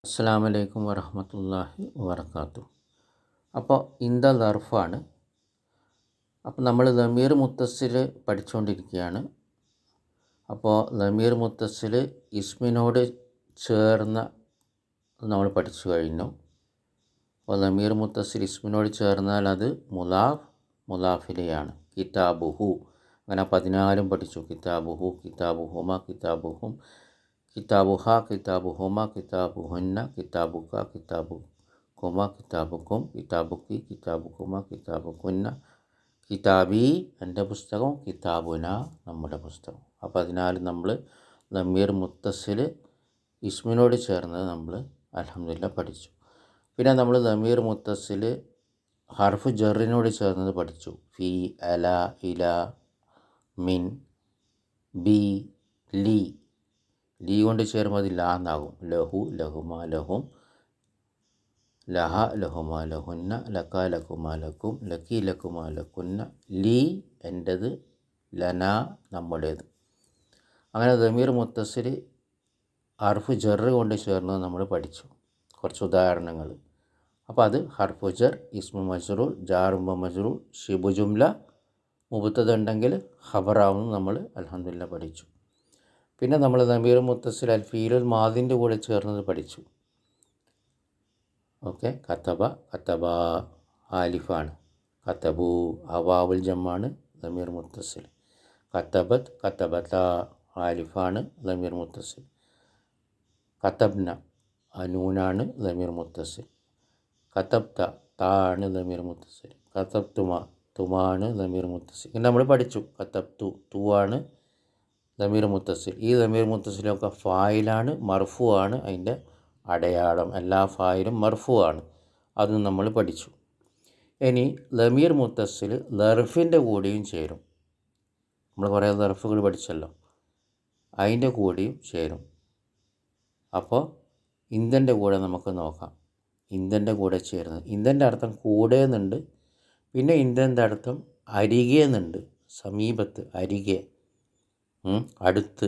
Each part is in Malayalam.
അസ്സലാമു അലൈക്കും വറഹ്മത്തുള്ളാഹി വബറകാതുഹു. അപ്പോൾ ഇന്ത ദർഫാണ്. അപ്പോൾ നമ്മൾ ദമീർ മുത്തസ്സിൽ പഠിച്ചുകൊണ്ടിരിക്കുകയാണ്. അപ്പോൾ ദമീർ മുത്തസ്സിൽ ഇസ്മിനോട് ചേർന്ന നമ്മൾ പഠിച്ചു കഴിഞ്ഞു. അപ്പോൾ ദമീർ മുത്തസ്സിൽ ഇസ്മിനോട് ചേർന്നാൽ അത് മുലാഫിലെയാണ്. കിതാബുഹു അങ്ങനെ 14 പഠിച്ചു. കിതാബുഹു, കിതാബുഹുമ, കിതാബുഹും, കിതാബുഹ, കിതാബുഹുമ, കിതാബുഹുന്ന, കിതാബുക, കിതാബുകുമ, കിതാബുക്കും, കിതാബുക്കി, കിതാബുക്കുമ, കിതാബുക്കുന്ന, കിതാബി എൻ്റെ പുസ്തകം, കിതാബുന നമ്മുടെ പുസ്തകം. അപ്പോൾ 14 നമ്മൾ ദമീർ മുത്തസ്സിൽ ഇസ്മിനോട് ചേർന്നത് നമ്മൾ അൽഹംദുലില്ലാഹ് പഠിച്ചു. പിന്നെ നമ്മൾ ദമീർ മുത്തസ്സിൽ ഹർഫ് ജറിനോട് ചേർന്നത് പഠിച്ചു. ഫി, അല, ഇല, മിൻ, ബി, ലി. ലീ കൊണ്ട് ചേരുമ്പോൾ അത് ലാ എന്നാകും. ലഹു, ലഹുമ, ലഹും, ലഹ, ലഹുമ, ലഹുന്ന, ലക, ലക്കുമ, ലക്കും, ലക്കി, ലക്കുമ, ലക്കുന്ന, ലീ എൻ്റെത്, ലന നമ്മുടേത്. അങ്ങനെ ദമീർ മുത്തസ്സിൽ ഹർഫ് ജർ കൊണ്ട് ചേർന്നത് നമ്മൾ പഠിച്ചു. കുറച്ച് ഉദാഹരണങ്ങൾ. അപ്പോൾ അത് ഹർഫു ജർ, ഇസ്മു മജ്റൂർ, ജാറും മജ്റൂർ, ഷിബു ജുംല, മുബത്തദ ഉണ്ടെങ്കിൽ ഖബറാവുന്നു നമ്മൾ അൽഹംദുലില്ലാഹ് പഠിച്ചു. പിന്നെ നമ്മൾ ദമീർ മുത്തസ്സിൽ അൽ ഫീലുൽ മാദിൻ്റെ കൂടെ ചേർന്നത് പഠിച്ചു. ഓക്കെ. കതബ, കതബ ആലിഫാണ്. കതബു അവാവുൽ ജമ്മാണ് ദമീർ മുത്തസ്സിൽ. കതബത്, കതബത ആലിഫാണ് ദമീർ മുത്തസ്സിൽ. കതബ്ന അനൂനാണ് ദമീർ മുത്തസ്സിൽ. കതബ്ത താ ആണ് ദമീർ മുത്തസ്സിൽ. കതബ്തുമ തുമാണ് ദമീർ മുത്തസ്സിൽ. ഇങ്ങനെ നമ്മൾ പഠിച്ചു. കതബ്തു തു ആണ് ദമീർ മുത്തസ്സിൽ. ഈ ദമീർ മുത്തസ്സിലൊക്കെ ഫായിലാണ്, മർഫു ആണ് അതിൻ്റെ അടയാളം. എല്ലാ ഫായിലും മർഫു ആണ്. അതും നമ്മൾ പഠിച്ചു. ഇനി ദമീർ മുത്തസ്സിൽ ദർഫിൻ്റെ കൂടെയും ചേരും. നമ്മൾ കുറേ ദർഫുകൾ പഠിച്ചല്ലോ, അതിൻ്റെ കൂടെയും ചേരും. അപ്പോൾ ഇന്ദൻ്റെ കൂടെ നമുക്ക് നോക്കാം. ഇന്ദൻ്റെ കൂടെ ചേരുന്നത്, ഇന്ദൻ്റെ അർത്ഥം കൂടെ എന്നുണ്ട്. പിന്നെ ഇന്ദൻ്റെ അർത്ഥം അരികെ എന്നുണ്ട്. സമീപത്ത്, അരികെ, അടുത്ത്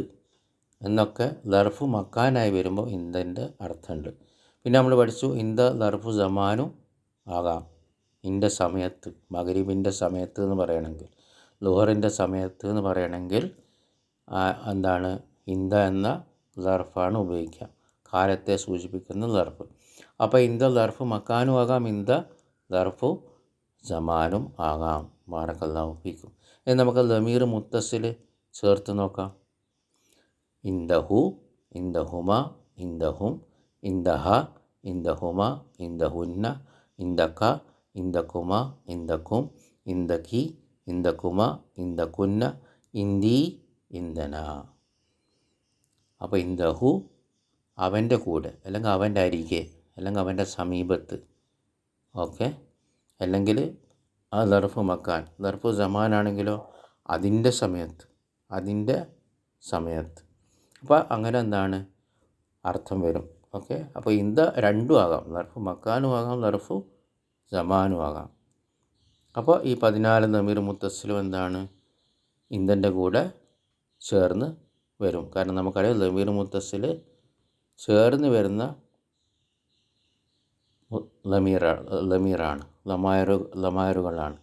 എന്നൊക്കെ ദർഫ് മക്കാനായി വരുമ്പോൾ ഇന്ദൻ്റെ അർത്ഥമുണ്ട്. പിന്നെ നമ്മൾ പഠിച്ചു ഇന്ദ ദർഫു സമാനും ആകാം. ഇൻ്റെ സമയത്ത്, മഗ്രിബിൻ്റെ സമയത്ത് എന്ന് പറയണമെങ്കിൽ, ളുഹറിൻ്റെ സമയത്ത് എന്ന് പറയണമെങ്കിൽ എന്താണ് ഇന്ദ എന്ന ദർഫാണ് ഉപയോഗിക്കുക. കാലത്തെ സൂചിപ്പിക്കുന്ന ദർഫ്. അപ്പോൾ ഇന്ദ ദർഫ് മക്കാനും ആകാം, ഇന്ദ ദർഫു സമാനും ആകാം. ബാറക്കല്ലാഹു ഫീക്കും. ഇനി നമുക്ക് ദമീർ മുത്തസ്സിൽ ചേർത്ത് നോക്കാം. ഇന്ദഹു, ഇന്ദഹുമ, ഇന്ദഹും, ഇന്ദഹ, ഇന്ദഹുമ, ഇന്ദഹുന്ന, ഇന്ദക, ഇന്ദകുമ, ഇന്ദക്കും, ഇന്ദക്കി, ഇന്ദകുമ, ഇന്ദക്കുന്ന, ഇന്ദി, ഇന്ദന. അപ്പോൾ ഇന്ദഹു അവൻ്റെ കൂടെ, അല്ലെങ്കിൽ അവൻ്റെ അരികെ, അല്ലെങ്കിൽ അവൻ്റെ സമീപത്ത്. ഓക്കെ. അല്ലെങ്കിൽ ആ ദർഫ് മക്കാൻ. ദർഫ് സമാനാണെങ്കിലോ അതിൻ്റെ സമയത്ത്, അതിൻ്റെ സമയത്ത്. അപ്പോൾ അങ്ങനെ എന്താണ് അർത്ഥം വരും. ഓക്കെ. അപ്പോൾ ഇന്ദ രണ്ടും ആകാം. ദർഫ് മക്കാനും ആകാം, ദർഫ് സമാനും ആകാം. അപ്പോൾ ഈ 14 ദമീർ മുത്തസ്സിലും എന്താണ് ഇന്ദൻ്റെ കൂടെ ചേർന്ന് വരും. കാരണം നമുക്കറിയാം ദമീർ മുത്തസ്സിൽ ചേർന്ന് വരുന്ന ലമീറാണ്, ലമായറുകളാണ്.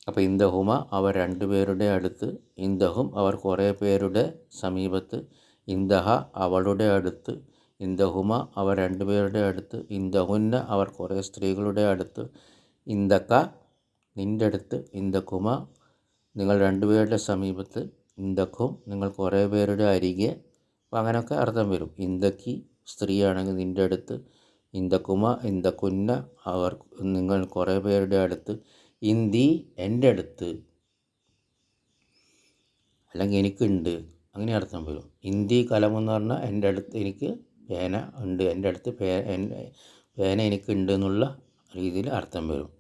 അപ്പോൾ ഇന്ദഹുമ അവർ രണ്ടുപേരുടെ അടുത്ത്, ഇന്ദഹും അവർ കുറേ പേരുടെ സമീപത്ത്, ഇന്ദഹ അവളുടെ അടുത്ത്, ഇന്ദഹുമ അവർ രണ്ടുപേരുടെ അടുത്ത്, ഇന്ദഹുന്ന അവർ കുറേ സ്ത്രീകളുടെ അടുത്ത്, ഇന്ദക നിൻ്റെ അടുത്ത്, ഇന്ദകുമ നിങ്ങൾ രണ്ടുപേരുടെ സമീപത്ത്, ഇന്ദക്കും നിങ്ങൾ കുറേ പേരുടെ അരികെ. അപ്പോൾ അങ്ങനെയൊക്കെ അർത്ഥം വരും. ഇന്ദക്കി സ്ത്രീയാണെങ്കിൽ നിൻ്റെ അടുത്ത്, ഇന്ദകുമ ഇന്ദക്കുന്ന അവർ നിങ്ങൾ കുറേ പേരുടെ അടുത്ത്, ഇന്ദി എൻ്റെ അടുത്ത്, അല്ലെങ്കിൽ എനിക്കുണ്ട്, അങ്ങനെ അർത്ഥം വരും. ഇന്ദി കലമെന്ന് പറഞ്ഞാൽ എൻ്റെ അടുത്ത് എനിക്ക് പേന ഉണ്ട്, എൻ്റെ അടുത്ത് പേന എനിക്കുണ്ട് എന്നുള്ള രീതിയിൽ അർത്ഥം വരും.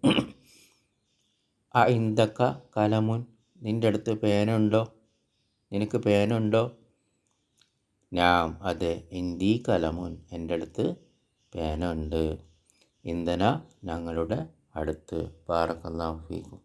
ആ ഇന്ദക്ക കലമുൻ നിൻ്റെ അടുത്ത് പേന ഉണ്ടോ, നിനക്ക് പേന ഉണ്ടോ. നാം അതെ, ഇന്ദി കലമുൻ എൻ്റെ അടുത്ത് പേന ഉണ്ട്. ഇന്ദന ഞങ്ങളുടെ അടുത്ത്. ബാറക്കല്ലാഹു ഫീക്കും.